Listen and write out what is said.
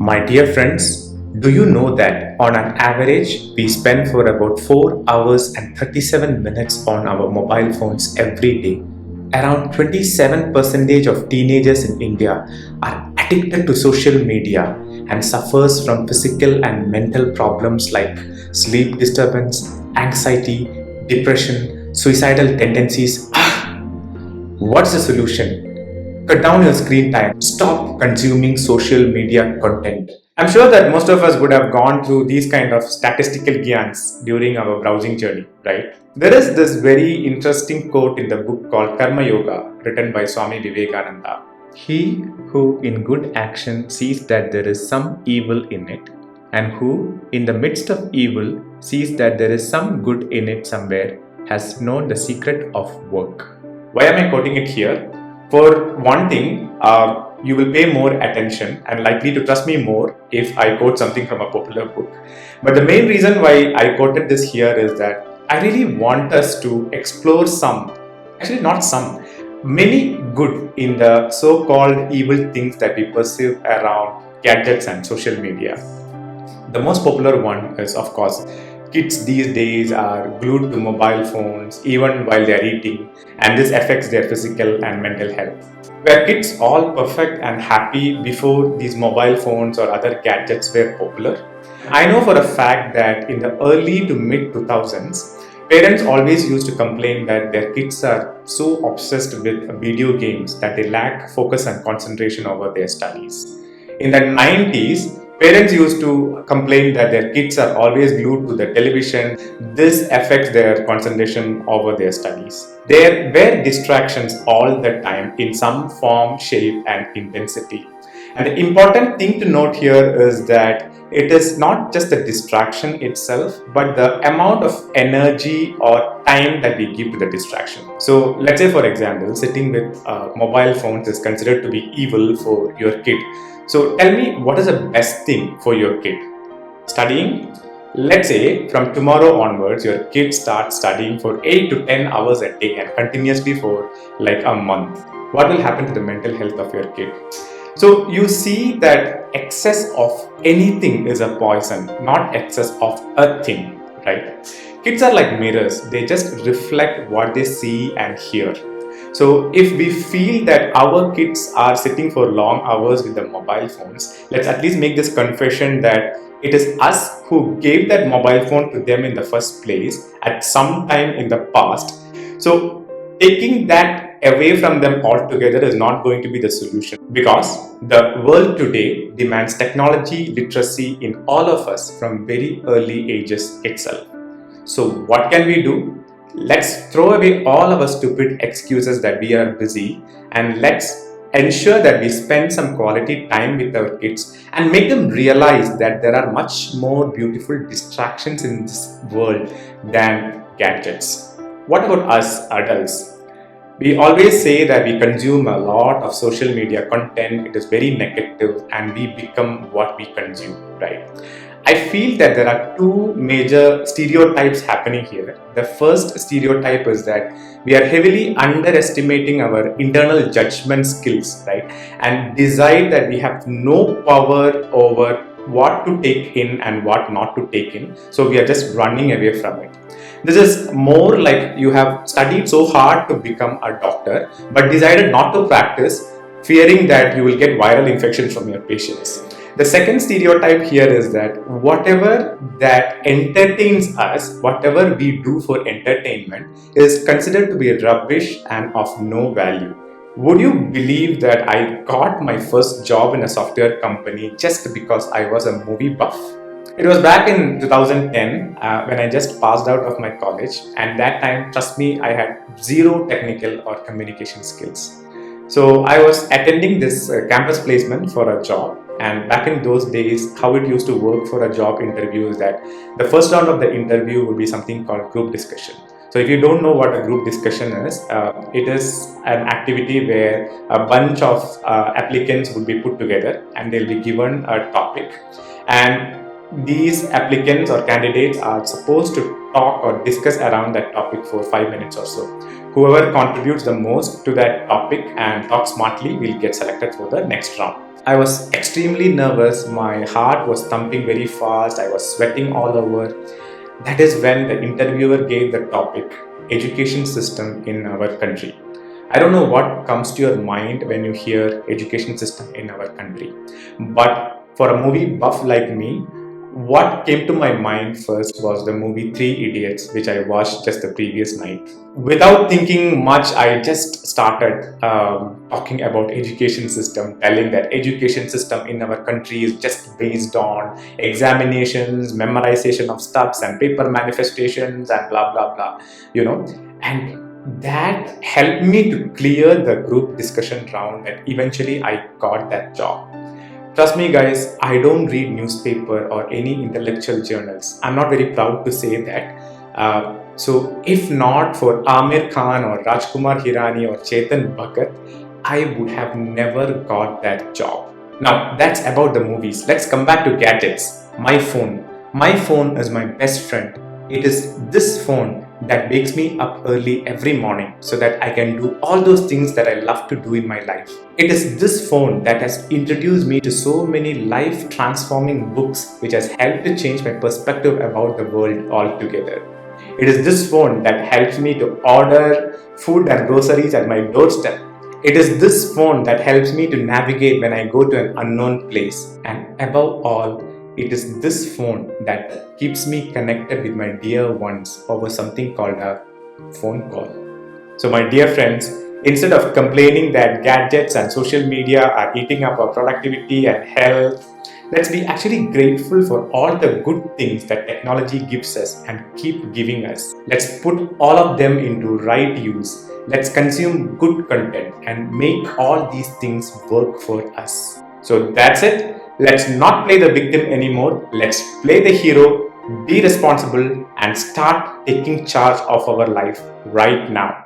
My dear friends, do you know that on an average we spend for about 4 hours and 37 minutes on our mobile phones every day? Around 27% of teenagers in India are addicted to social media and suffers from physical and mental problems like sleep disturbance, anxiety, depression, suicidal tendencies. What's the solution? Cut down your screen time. Stop consuming social media content. I'm sure that most of us would have gone through these kind of statistical gyans during our browsing journey, right? There is this very interesting quote in the book called Karma Yoga, written by Swami Vivekananda. He who in good action sees that there is some evil in it, and who in the midst of evil sees that there is some good in it somewhere, has known the secret of work. Why am I quoting it here? For one thing, you will pay more attention and likely to trust me more if I quote something from a popular book. But the main reason why I quoted this here is that I really want us to explore many good in the so-called evil things that we perceive around gadgets and social media. The most popular one is, of course, kids these days are glued to mobile phones even while they are eating, and this affects their physical and mental health. Were kids all perfect and happy before these mobile phones or other gadgets were popular? I know for a fact that in the early to mid 2000s, parents always used to complain that their kids are so obsessed with video games that they lack focus and concentration over their studies. In the 90s, parents used to complain that their kids are always glued to the television. This affects their concentration over their studies. There were distractions all the time in some form, shape, and intensity. And the important thing to note here is that it is not just the distraction itself, but the amount of energy or time that we give to the distraction. So, let's say, for example, sitting with mobile phones is considered to be evil for your kid. So tell me, what is the best thing for your kid? Studying? Let's say from tomorrow onwards, your kid starts studying for 8 to 10 hours a day and continuously for like a month. What will happen to the mental health of your kid? So you see that excess of anything is a poison, not excess of a thing, right? Kids are like mirrors. They just reflect what they see and hear. So if we feel that our kids are sitting for long hours with the mobile phones, let's at least make this confession that it is us who gave that mobile phone to them in the first place at some time in the past. So taking that away from them altogether is not going to be the solution, because the world today demands technology literacy in all of us from very early ages itself. So what can we do? Let's throw away all our stupid excuses that we are busy, and let's ensure that we spend some quality time with our kids and make them realize that there are much more beautiful distractions in this world than gadgets. What about us adults? We always say that we consume a lot of social media content, it is very negative, and we become what we consume, right? I feel that there are two major stereotypes happening here. The first stereotype is that we are heavily underestimating our internal judgment skills, right? And decide that we have no power over what to take in and what not to take in. So we are just running away from it. This is more like you have studied so hard to become a doctor, but decided not to practice, fearing that you will get viral infections from your patients. The second stereotype here is that whatever that entertains us, whatever we do for entertainment, is considered to be rubbish and of no value. Would you believe that I got my first job in a software company just because I was a movie buff? It was back in 2010 when I just passed out of my college, and that time, trust me, I had zero technical or communication skills. So I was attending this campus placement for a job. And back in those days, how it used to work for a job interview is that the first round of the interview would be something called group discussion. So if you don't know what a group discussion is, it is an activity where a bunch of applicants would be put together and they'll be given a topic. And these applicants or candidates are supposed to talk or discuss around that topic for 5 minutes or so. Whoever contributes the most to that topic and talks smartly will get selected for the next round. I was extremely nervous. My heart was thumping very fast. I was sweating all over. That is when the interviewer gave the topic education system in our country. I don't know what comes to your mind when you hear education system in our country, but for a movie buff like me, what came to my mind first was the movie Three Idiots, which I watched just the previous night. Without thinking much, I just started talking about education system, telling that education system in our country is just based on examinations, memorization of stuffs, and paper manifestations, and blah blah blah. You know, and that helped me to clear the group discussion round, and eventually I got that job. Trust me, guys, I don't read newspaper or any intellectual journals. I'm not very proud to say that. So, if not for Amir Khan or Rajkumar Hirani or Chetan Bhagat, I would have never got that job. Now, that's about the movies. Let's come back to gadgets. My phone. My phone is my best friend. It is this phone that wakes me up early every morning so that I can do all those things that I love to do in my life. It is this phone that has introduced me to so many life transforming books which has helped to change my perspective about the world altogether. It is this phone that helps me to order food and groceries at my doorstep. It is this phone that helps me to navigate when I go to an unknown place. And above all, it is this phone that keeps me connected with my dear ones over something called a phone call. So, my dear friends, instead of complaining that gadgets and social media are eating up our productivity and health, let's be actually grateful for all the good things that technology gives us and keep giving us. Let's put all of them into right use. Let's consume good content and make all these things work for us. So that's it. Let's not play the victim anymore. Let's play the hero, be responsible, and start taking charge of our life right now.